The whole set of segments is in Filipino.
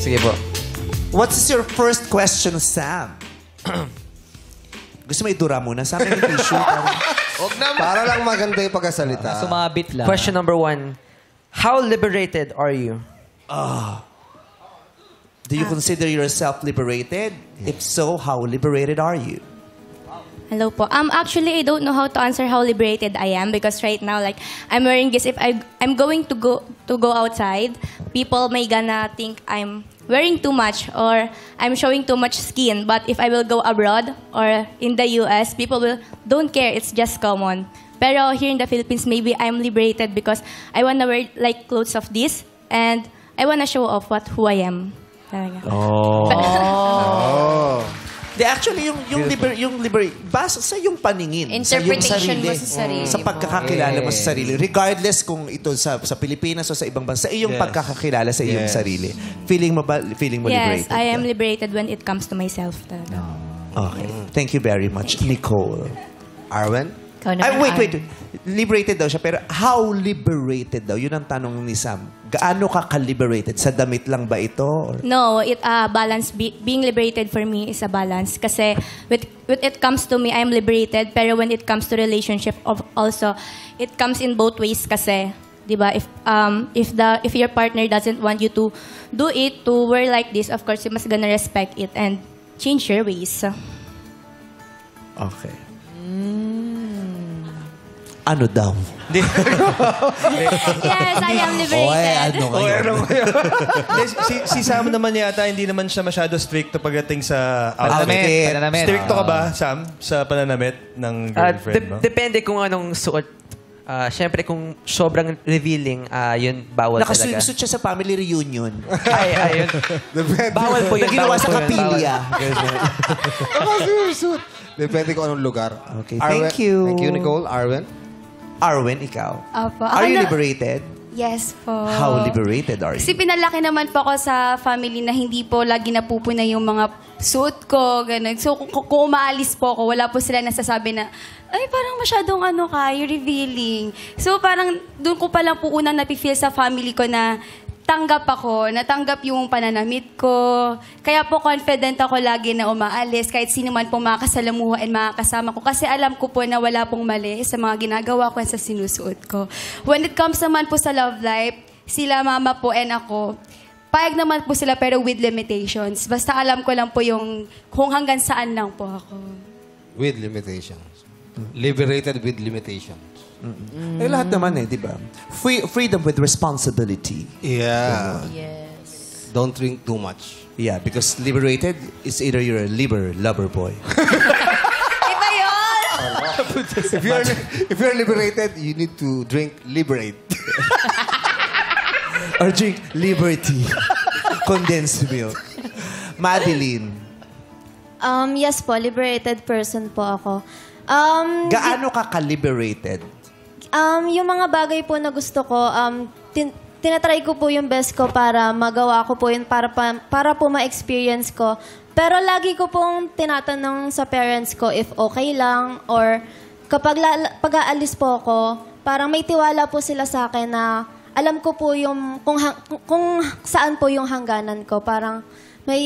Sige po. What is your first question, Sam? Gusto mo idura muna? Sam, may tissue. Para lang maganda yung pagkasalita. Sumabit lang. Question number 1. How liberated are you? Do you consider yourself liberated? If so, how liberated are you? Hello po. Actually, I don't know how to answer how liberated I am because right now, like, I'm wearing this. If I'm going to go outside, people may gonna think I'm wearing too much or I'm showing too much skin. But if I will go abroad or in the US, people don't care. It's just common. Pero here in the Philippines, maybe I'm liberated because I wanna wear like clothes of this and I wanna show off who I am. Actually, yung base sa yung paningin. Interpretation sa mo sa sarili Sa pagkakakilala mo sa sarili. Regardless kung ito sa Pilipinas o sa ibang bansa, iyong pagkakakilala sa iyong sarili. Feeling mo liberated? Yes, I am liberated when it comes to myself. Talaga. Okay. Thank you very much, Nicole. Arwen? Wait. Liberated daw siya, pero how liberated daw? Yun ang tanong ni Sam. Gaano ka ka-liberated? Sa damit lang ba ito? Or? No, balance. Being liberated for me is a balance. Kasi when it comes to me, I'm liberated. Pero when it comes to relationship, also, it comes in both ways kasi, di ba? If your partner doesn't want you to do it, to wear like this, of course, you must gonna respect it and change your ways. Okay. Ano daw? Yes, I am liberated. Si Sam naman yata, hindi naman siya masyado stricto pagdating sa Pananamit. Stricto ka ba, Sam, sa pananamit ng girlfriend mo? Depende kung anong suot. Siyempre, kung sobrang revealing, yun, bawal talaga. Nakaswimsuit siya sa family reunion. Ayun. Bawal po yun. Naginawa sa kapilya. Nakaswimsuit. Depende kung anong lugar. Okay, thank you. Thank you, Nicole. Arwen, ikaw? Opo. Are you liberated? Yes po. How liberated are you? Kasi pinalaki naman po ako sa family na hindi po lagi napupuna yung mga suit ko, ganun. So, kung umaalis po ako, wala po sila nasasabi na, ay, parang masyadong you're revealing. So, parang doon ko pa lang po unang napifeel sa family ko na natanggap yung pananamit ko. Kaya po confident ako lagi na umaalis kahit sino man po makakasalamuha and makakasama ko. Kasi alam ko po na wala pong mali sa mga ginagawa ko at sa sinusuot ko. When it comes naman po sa love life, sila mama po and ako, payag naman po sila pero with limitations. Basta alam ko lang po yung kung hanggang saan lang po ako. With limitations. Liberated with limitations. Lahat naman di ba? Freedom with responsibility. Yeah. Yes. Don't drink too much. Yeah, because liberated is either you're a lover boy. Iba yun! If you're liberated, you need to drink Liberate. Or drink Liberty. Condensed milk. Madeline. Yes po, liberated person po ako. Gaano ka ka-liberated? Yung mga bagay po na gusto ko, tinatry ko po yung best ko para magawa ko po yun, para po ma-experience ko. Pero lagi ko pong tinatanong sa parents ko if okay lang or kapag pag-aalis po ako, parang may tiwala po sila sa akin na alam ko po yung kung saan po yung hangganan ko. Parang may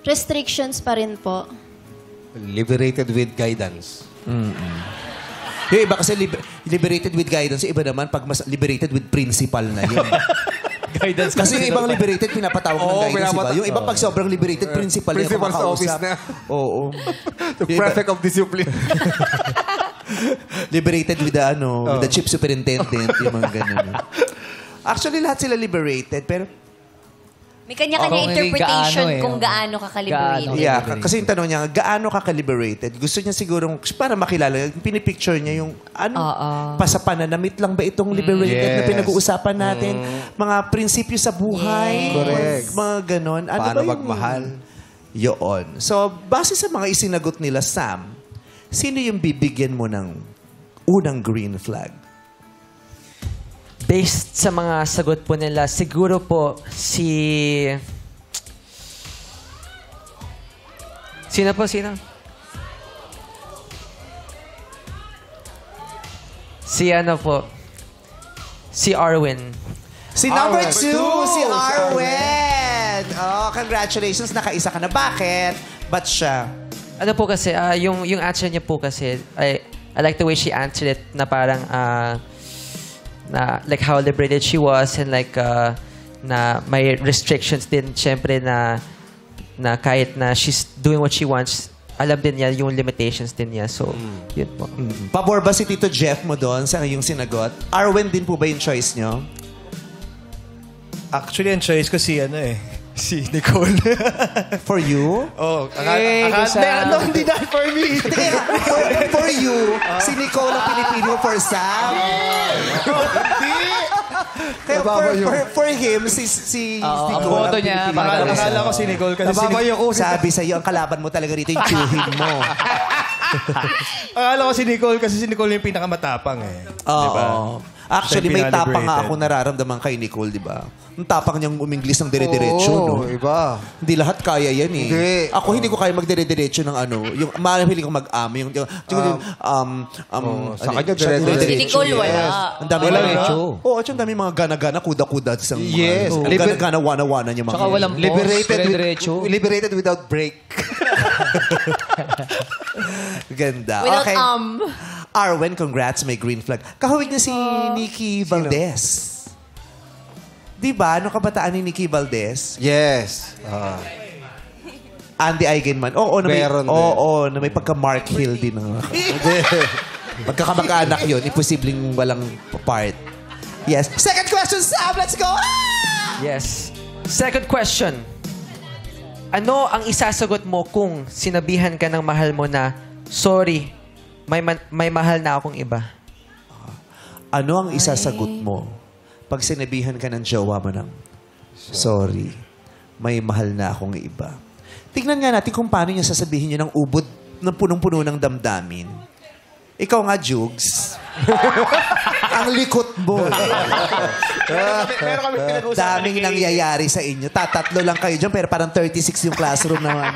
restrictions pa rin po. Liberated with guidance. Yung iba kasi liberated with guidance. Yung iba naman, pag mas liberated with principal na yun. Guidance. Kasi yung ibang liberated, pinapatawag ng guidance. Iba. Yung iba pag sobrang liberated, principal na yung Principal's office kumakausap. na. Oo. The prefect of discipline. Liberated with the chief superintendent. Yung mga ganun. Actually, lahat sila liberated. Pero May kanya-kanya interpretation kung gaano ka ka-liberated. Yeah, kasi yung tanong niya, gaano ka ka-liberated? Gusto niya sigurong, para makilala, pinipicture niya yung, pa sa pananamit lang ba itong liberated na pinag-uusapan natin? Mga prinsipyo sa buhay? Correct. Mga ganon. Ano Paano ba yung magmahal? Yun. So, base sa mga isinagot nila, Sam, sino yung bibigyan mo ng unang green flag? Based sa mga sagot po nila, siguro po Sino po? Si ano po? Si Arwen. Si number 2, si Arwen. congratulations. Nakaisa ka na. Bakit? Ba't siya? Ano po kasi, yung answer niya po kasi, I like the way she answered it na parang, na like how liberated she was and like, na may restrictions din, syempre na kahit na she's doing what she wants, alam din niya yung limitations din niya. So, yun po. Pabor ba si Tito Jeff mo doon sa yung sinagot? Arwen din po ba yung choice nyo? Actually, ang choice ko si si Nicole. For you? Oh, hindi dahil for me. For you, si Nicole ang pinipili mo for Sam? Kaya for him, si ang Nicole boto ang niya, pinipili mo. Akala ko si Nicole kasi Sabi sa'yo, ang kalaban mo talaga rito yung chuhin mo. akala ko si Nicole kasi si Nicole yung pinakamatapang eh. Oo. Diba? Actually, Siya may tapang nga pinaliberated. ako nararamdaman kay Nicole, di ba? Ang tapang niyang uminglis ng dire-diretso, no? Iba. Hindi lahat kaya yan eh. Hindi. Ako hindi ko kaya magdire-diretso ng ano. Yung mahilig kong mag-am. sa kanya dire-diretso. Si Nicole wala. Ang dami Wala mga- diretso. Oo, at yung dami mga gana-gana, kuda-kuda. Yes. Ano, gana-gana, wana-wana niya mga Tsaka walang Liberated, diretso. liberated without break. Ganda. Without Okay. Arwen, congrats, may green flag. Kahawig na si Nikki Valdez. Di ba? Ano kabataan ni Nikki Valdez? Yes. Andy Eigenman. Oo, na may, Meron din. oo, na may pagka-Mark Hill din. Pagkakamag-anak yun, imposibleng walang part. Yes. Second question, Sam! Let's go! Yes. Second question. Ano ang isasagot mo kung sinabihan ka ng mahal mo na, sorry, may mahal na akong iba? Ano ang isasagot mo pag sinabihan ka ng jowa mo ng, sorry, may mahal na akong iba? Tignan nga natin kung paano niya sasabihin niya ng ubod ng punong-puno ng damdamin. Ikaw nga, Jugs. Ang likot mo. Daming nangyayari sa inyo. Tatatlo lang kayo dyan, pero parang 36 yung classroom naman.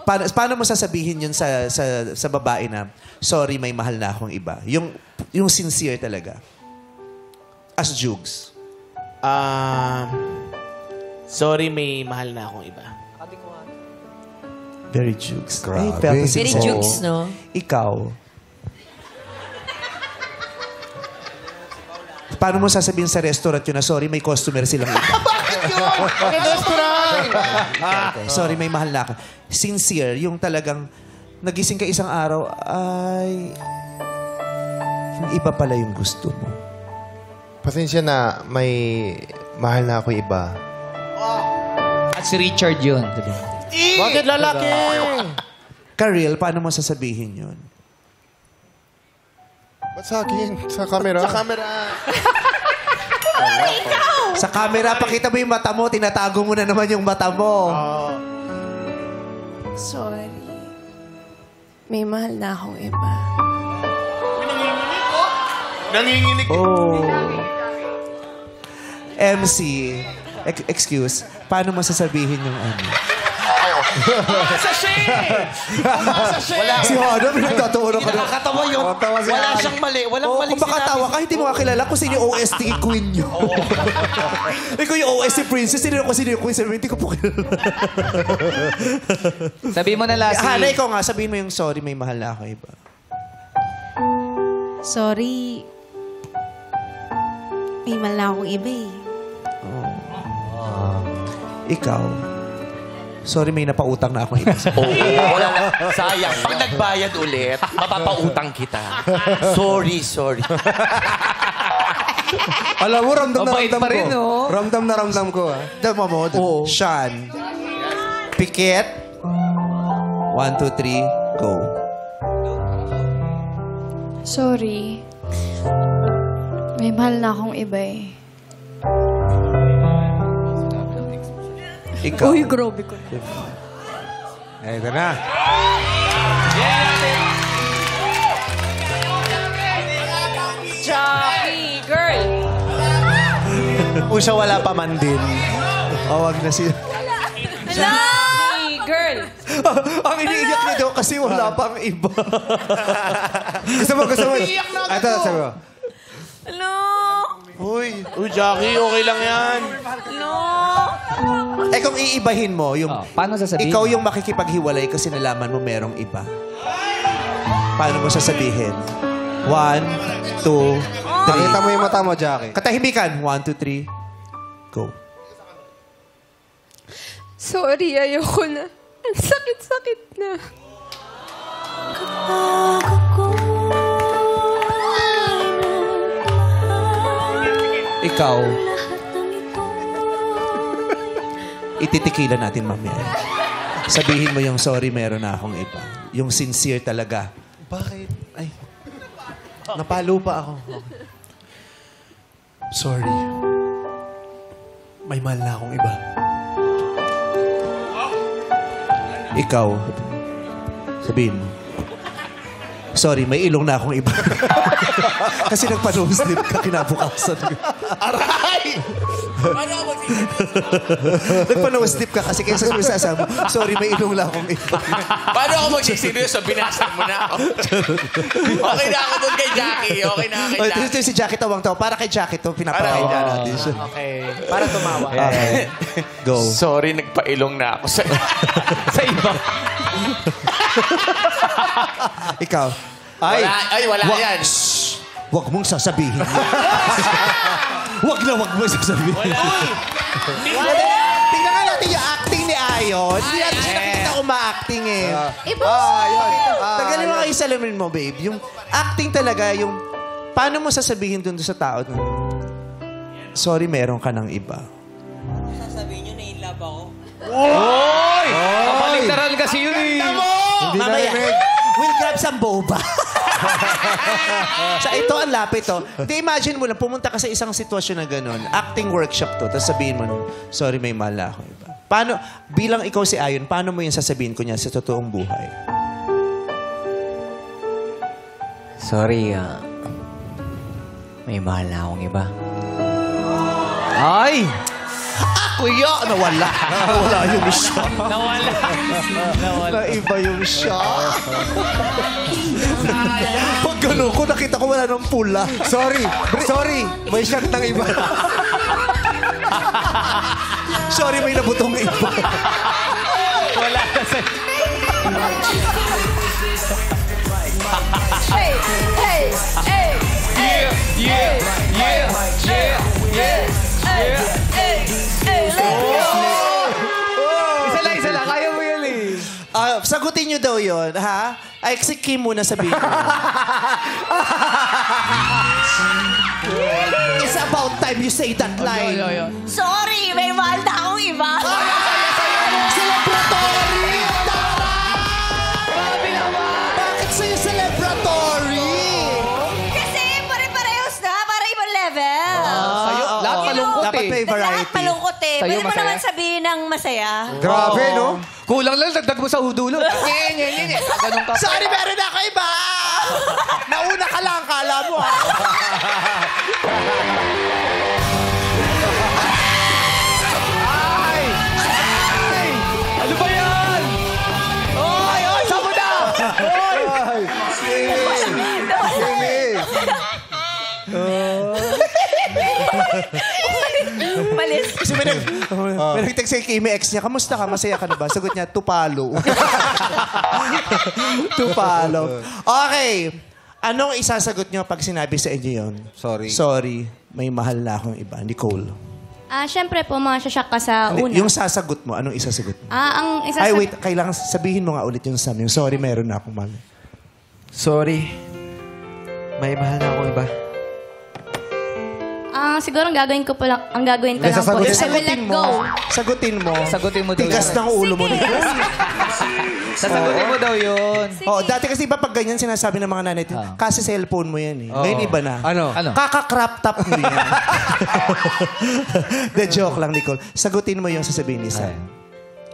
Paano mo sasabihin yun sa babae na, sorry, may mahal na akong iba? Yung sincere talaga. As Jugs. Sorry, may mahal na akong iba. Very Jugs. Grabe. Very Very jukes, no? Ikaw. Paano mo sasabihin sa restaurant yun na, sorry, may customer silang iba? Bakit yun? Okay, sorry, may mahal na ako. Sincere, yung talagang nagising ka isang araw, ay, iba pala yung gusto mo. Pasensya na, may mahal na ako iba. At si Richard yun. Diba? Bakit lalaki? Karil, paano mo sasabihin yun? Ba't sa akin? Sa camera? Sa camera. Sa camera, pakita mo yung mata mo, tinatago mo na naman yung mata mo. Sorry. May mahal na akong iba. Nanginginig. Oh. MC, excuse, paano mo sasabihin yung ano? Si Hana, pinagtatawa na ka na. Nakakatawa yun. Wala siyang mali. Walang Oh, mali kung makatawa ka, hindi mo kakilala kung sino yung OST queen nyo. Ikaw yung OST princess, sino yung queen? Sabi, hindi ko po kilala. Sabi mo na Lassie. Hana, ikaw nga, sabihin mo yung sorry, may mahal na ako iba. Sorry. May mahal na akong iba eh. Ikaw, sorry, may napautang na ako iba. Wala na. Sayang. Pag nagbayad ulit, mapapautang kita. Sorry. Alam mo, ramdam na Mabait ramdam pa rin, ko. no? Ramdam na ramdam ko, ha? Dama mo, Sean. Pikit. 1, 2, 3, go. Sorry. May mahal na akong iba eh. Ikaw. Uy, grabe ko. Ito na. Jockey, girl! Kung siya wala pa man din. Wag na siya. Jockey, girl! Ang iniiyak niya daw kasi wala pang iba. Gusto mo. Ito, sabi mo. Uy, Jackie, okay lang yan. Eh kung kung iibahin mo, yung paano sasabihin? ikaw yung makikipaghiwalay kasi nalaman mo merong iba. Paano mo sasabihin? 1, 2, 3. Pakita mo yung mata mo, Jackie. Katahimikan. 1, 2, 3. Go. Sorry, ayoko na. Ang sakit-sakit na. Ikaw. Ititikilan natin mamaya. Sabihin mo yung sorry, meron na akong iba. Yung sincere talaga. Bakit? Ay. Napalo pa ako. Okay. Sorry. May mahal na akong iba. Ikaw. Sabihin mo. Sorry, may ilong na akong iba. Kasi nagpa-nose dip ka kinabukasan. Aray! Paano ako Nagpa-nose dip ka kasi kaysa sabi, sorry, may ilong na akong iba. Paano ako magsiseryoso? Binasag mo na ako. Okay na ako doon kay Jackie. Okay na kay Jackie. Ito si Jackie tawang-tawa. Para kay Jackie to, pinapakita natin siya. Okay. Para tumawa. Okay. Go. Sorry, nagpailong na ako sa iba. Ikaw. Wala yan. Huwag mong sasabihin. Huwag mong sasabihin. Tingnan nga natin yung acting ni Ayon. Hindi natin siya nakita uma-acting eh. Tagalin mo kayo salamin mo, babe. Yung acting talaga, yung paano mo sasabihin dun sa tao na, sorry, meron ka ng iba. Sasabihin nyo na in love ako. Oy! Kapaligtaran kasi yun eh. Hindi mamaya, we'll grab some boba. Sa ito, ang lapit to. Hindi, imagine mo lang, pumunta ka sa isang sitwasyon na gano'n. Acting workshop to. Tapos sabihin mo, sorry, may mala ako iba. Paano, bilang ikaw si Ayon, paano mo yung sasabihin ko niya sa totoong buhay? Sorry, may mahal na akong iba. Ay! Kuya, nawala. Nawala yung shot. Nawala. Naiba yung shot. Pag gano'n ko, nakita ko wala ng pula. Sorry. May shot ng iba. Sorry, may nabutong iba. Wala na sa... Hey! Hey! Hey! Yeah! Yeah! Yeah! Yeah! Yeah! Yeah! Isa lang. Kaya mo yun eh. Sagutin nyo daw yun, ha? Ay, si Kim muna sabihin ko. It's about time you say that line. Sorry, may mahal na akong iba. Celebratory! Bakit sa'yo celebratory? Kasi pare-parehos na, para ibang level. Sa'yo, lahat malungkot Dapat eh. may variety. Lahat malungkot eh. Sa'yo Pwede mo masaya? naman sabihin ng masaya. Grabe, no? Kulang lang, dagdag mo sa udulo. Ganun ka. Sorry, meron ako iba! Nauna ka lang, kala mo. Ano ba yan? Oy! Saan mo na? Oy! Malis. Kasi may nag-text kay Kimi ex niya, kamusta ka? Masaya ka na ba? Sagot niya, tupalo. Tupalo. Okay. Anong isasagot niyo pag sinabi sa inyo yun? Sorry, may mahal na akong iba. Nicole. Siyempre po, masyasyak ka sa una. Yung sasagot mo, anong isasagot mo? Ang Ay, wait. Kailangan sabihin mo nga ulit yung Sam. Yung sorry, meron na akong mahal. Sorry. May mahal na akong iba. Siguro ang gagawin ko lang po is I will let go. Sagutin mo. Sagutin mo daw Tigas yan. ng ulo mo. Sasagutin mo daw yun. Oh, dati kasi iba pag ganyan sinasabi ng mga nanay, kasi cellphone mo yan eh. Ngayon iba na. Ano? Kaka-crop top mo yan. The joke lang, Nicole. Sagutin mo yung sasabihin ni Sam.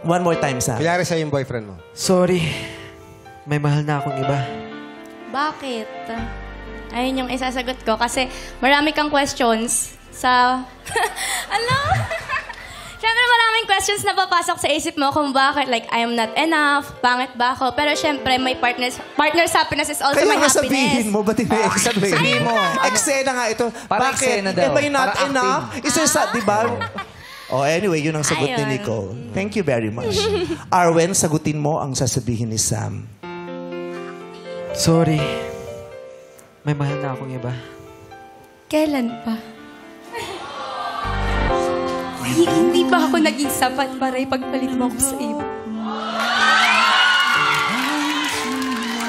One more time, Sam. Kanyari sa'yo yung boyfriend mo. Sorry. May mahal na akong iba. Bakit? Ayun yung isasagot ko. Kasi marami kang questions sa... Ano? Siyempre maraming questions na papasok sa isip mo kung bakit. Like, I am not enough. Pangit ba ako? Pero siyempre, my partner's happiness is also my Kaya happiness. sabihin mo, ba't hindi explain? Sabihin mo. Eksena nga ito. Parang Bakit? eksena daw. Am I not Parang enough? Isa sa, di ba? Oh, anyway, yun ang sagot ni Ayun. Nicole. Thank you very much. Arwen, sagutin mo ang sasabihin ni Sam. Sorry. May mahal na akong iba. Kailan pa? Hindi pa ako naging sapat para ipagpalit mo ako sa iba.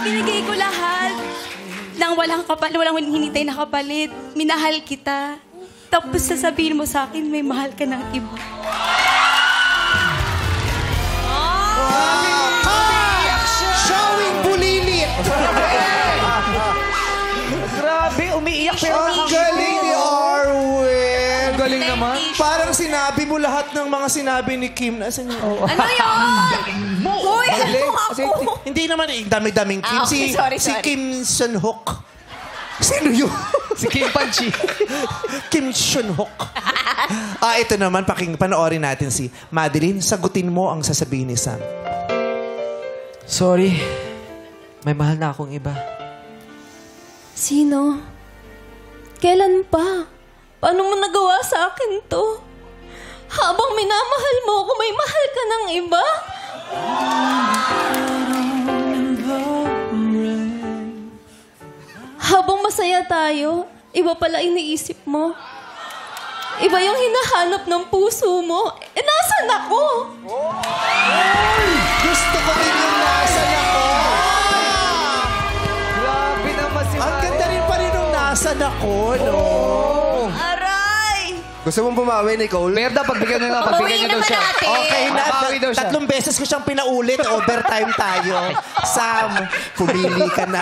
Binigay ko lahat. Nang walang hinintay na kapalit. Minahal kita. Tapos sasabihin mo sa akin, may mahal ka ng iba. Showing bulilit! Grabe, umiiyak pero Ang galing ni Arwen! Ang galing naman. Parang sinabi mo lahat ng mga sinabi ni Kim. Nasaan yun? Ano yun? Uy, ano ako? Hindi naman, dami-daming Kim. Ah, okay, sorry. Si Kim Sun-hook. Sino yun? Si Kim Panchi. Kim Sun-hook. Ito naman, panoorin natin si Madeline. Sagutin mo ang sasabihin ni Sam. Sorry. May mahal na akong iba. Sino? Kailan pa? Paano mo nagawa sa akin to? Habang minamahal mo ako, may mahal ka ng iba? Habang masaya tayo, iba pala iniisip mo. Iba yung hinahanap ng puso mo. Nasaan ako? Gusto ko din yung nasan ako. Grabe naman si Ang ganda rin pa rin yung nasan ako, no? Aray! Gusto mong bumawi, Nicole? Merda, pagbigyan na lang. Pagbigyan niya daw siya. Okay na. Babawi daw siya. 3 beses ko siyang pinaulit. Overtime tayo. Sam, pumili ka na.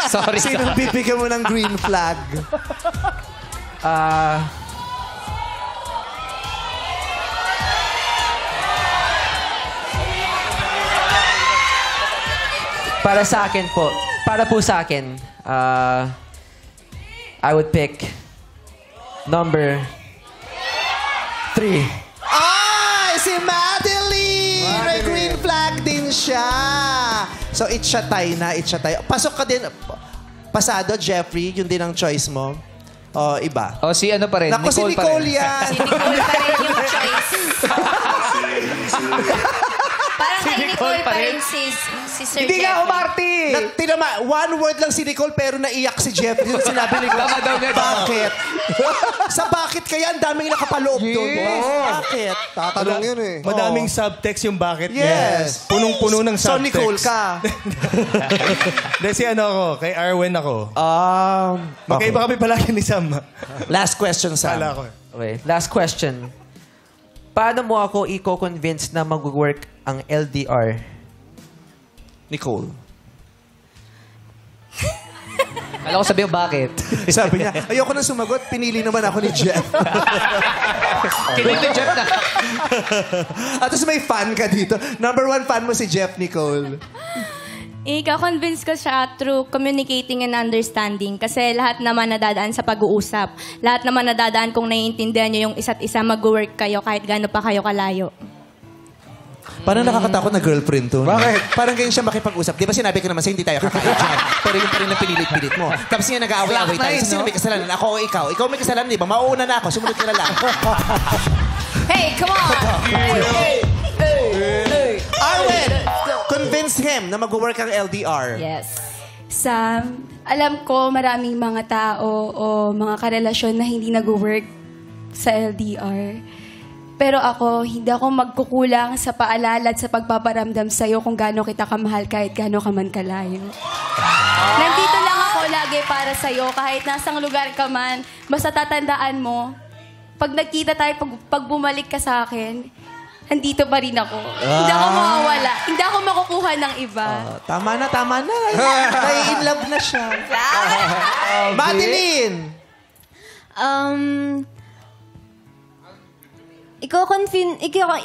Sorry. Sinong bibigyan mo ng green flag? Para sa akin po. Para po sa akin, I would pick number 3. Ay! Si Madeline! May green flag din siya. So, itchatay na, itchatay. Pasok ka din. Pasado, Jeffrey, yun din ang choice mo. O, iba. O, si ano pa rin? Naku, si Nicole pa rin. yan. Si Nicole pa rin yung choice. Parang kay Nicole pa rin si Sir Hindi nga, Jeffrey. Marty! One word lang si Nicole pero naiyak si Jeffrey. Yung sinabi ni Nicole. Tama daw niya. Bakit? Sa bakit kaya ang daming nakapaloob doon? Bakit? Tatanong yun eh. Madaming subtext yung bakit Yes. niya. Punong-puno ng So, subtext. Nicole ka. Dahil si ano ako, kay Arwen ako. Magkaiba kami palagi ni Sam. Last question, Sam. Kala ko. Okay, last question. Paano mo ako i-convince na mag-work ang LDR? Nicole. Alam ko sabihin bakit. Sabi niya, ayoko na sumagot, pinili naman ako ni Jeff. Kinili Jeff na. At tapos may fan ka dito. Number 1 fan mo si Jeff, Nicole. Ika-convince ko siya through communicating and understanding. Kasi lahat naman nadadaan sa pag-uusap. Lahat naman nadadaan kung naiintindihan niyo yung isa't isa, mag-work kayo kahit gaano pa kayo kalayo. Parang nakakatakot na girlfriend to. Bakit? Parang ganyan siya makipag-usap. Di ba sinabi ko naman sa'yo, hindi tayo kakain dyan. Pero yung pa rin na pinilit-pilit mo. Tapos nga nag-aaway-aaway tayo. Sino may kasalanan? Ako o ikaw? Ikaw may kasalanan, di ba? Mauuna na ako. Sumunod ka na lang. Hey, come on! Arwen! Convince him na mag-work ang LDR. Yes. Sam, alam ko maraming mga tao o mga karelasyon na hindi nag-work sa LDR. Pero ako, hindi ako magkukulang sa paalala at sa pagpaparamdam sa'yo kung gaano kita kamahal kahit gaano ka man kalayo. Nandito lang ako lagi para sa'yo kahit nasang lugar ka man. Basta tatandaan mo, pag nagkita tayo, pag bumalik ka sa akin, nandito pa rin ako. Hindi ako mawawala. Hindi ako makukuha ng iba. Tama na, tama na. Nai-in love na siya. Madeline!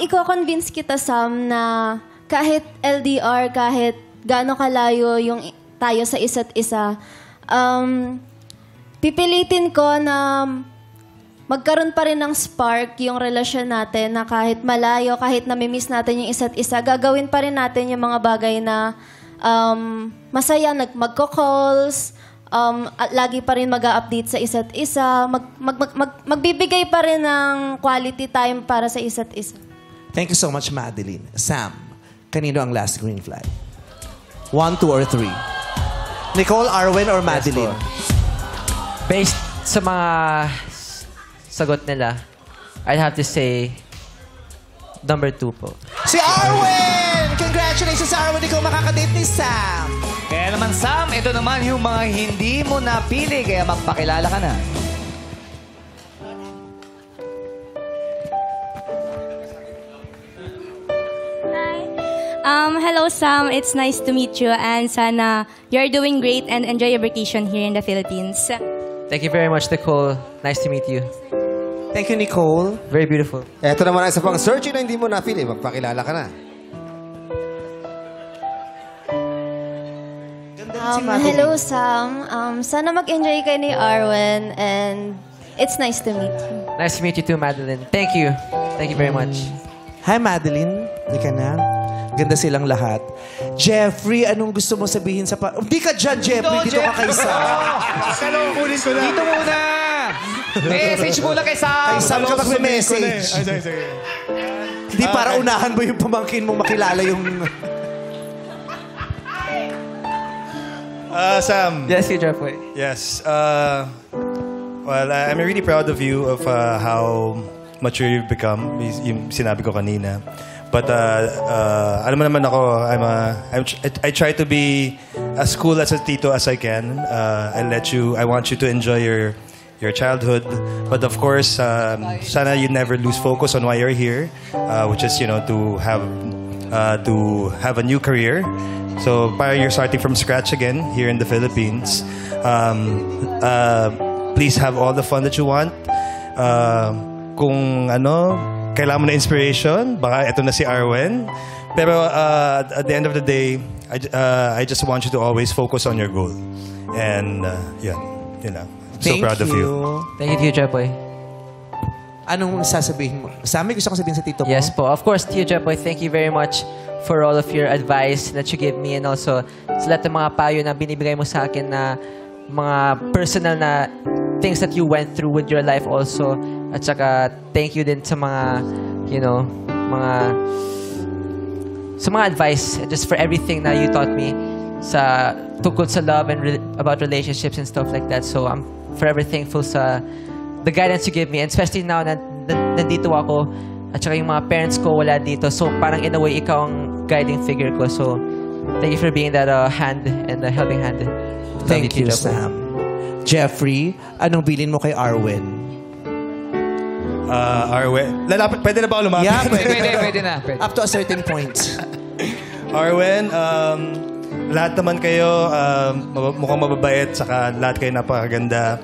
Iko-convince kita, Sam, na kahit LDR, kahit gaano kalayo yung tayo sa isa't isa, pipilitin ko na magkaroon pa rin ng spark yung relasyon natin na kahit malayo, kahit namimiss natin yung isa't isa, gagawin pa rin natin yung mga bagay na masaya, magko-calls, lagi pa rin mag-update sa isa't isa, magbibigay pa rin ng quality time para sa isa't isa. Thank you so much, Madeline. Sam, kanino ang last green flag? 1, 2, or 3? Nicole, Arwen, or Madeline? Based sa mga sagot nila, I'd have to say number 2 po. Si Arwen! Congratulations, Arwen! Ikaw makakadate ni Sam. Kaya naman, Sam, ito naman yung mga hindi mo napili, kaya magpakilala ka na. Hello, Sam. It's nice to meet you, and sana you're doing great and enjoy your vacation here in the Philippines. Thank you very much, Nicole. Nice to meet you. Thank you, Nicole. Very beautiful. Ito naman ang isa pang searching na hindi mo napili. Magpakilala ka na. Hello, Sam. Sana mag-enjoy kayo ni Arwen, and it's nice to meet you. Nice to meet you too, Madeline. Thank you. Thank you very much. Hi, Madeline. Hindi ka na. Ganda silang lahat. Jeffrey, anong gusto mo sabihin sa Hindi ka dyan, Jeffrey. Dito ka kay Sam. Dito muna! Message muna kay Sam! Kay Sam ka mag-message. Hindi para unahan mo yung pamangkin mong makilala yung... Sam. Yes, you Jeffrey. Yes. Well, I'm really proud of you of how mature you've become. Yung sinabi ko kanina. But alam mo naman ako, I try to be as cool as a tito as I can. I want you to enjoy your childhood. But of course, sana you never lose focus on why you're here, which is to have a new career. So, para you're starting from scratch again here in the Philippines. Please have all the fun that you want. Kung kailangan mo na inspiration, baka ito na si Arwen. Pero at the end of the day, I just want you to always focus on your goal. And so proud of you. Thank you, Jeffrey. Anong sasabihin mo? Sammy, gusto kong sabihin sa tito ko? Yes po. Of course, Tio Jeffrey, thank you very much for all of your advice that you give me, and also sa lahat ng mga payo na binibigay mo sa akin na mga personal na things that you went through with your life also. At saka, thank you din sa mga, sa mga advice, just for everything na you taught me sa tungkol sa love and about relationships and stuff like that. So, I'm forever thankful sa the guidance you give me, and especially now na nandito ako, at saka yung mga parents ko wala dito. So, parang in a way, ikaw ang guiding figure ko. So, thank you for being that hand and helping hand. Thank you, Sam. Jeffrey, anong bilin mo kay Arwen? Arwen. Pwede na ba ako lumapit? Yeah, Pwede na. Up to a certain point. Arwen, lahat naman kayo mukhang mababait, saka lahat kayo napakaganda.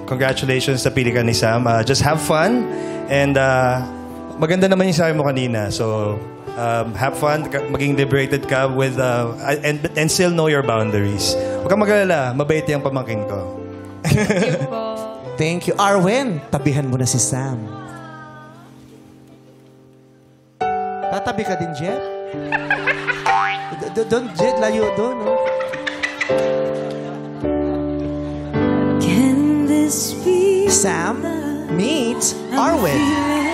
Congratulations sa pili ka ni Sam. Just have fun. And maganda naman yung sabi mo kanina. So, have fun, maging liberated ka with, and still know your boundaries. Huwag kang mag-alala, mabait yung pamangkin ko. Thank you. Arwen, tabihan mo na si Sam. Tatabi ka din, Jeff? Doon, Jeff, layo doon. No? Sam meets Arwen.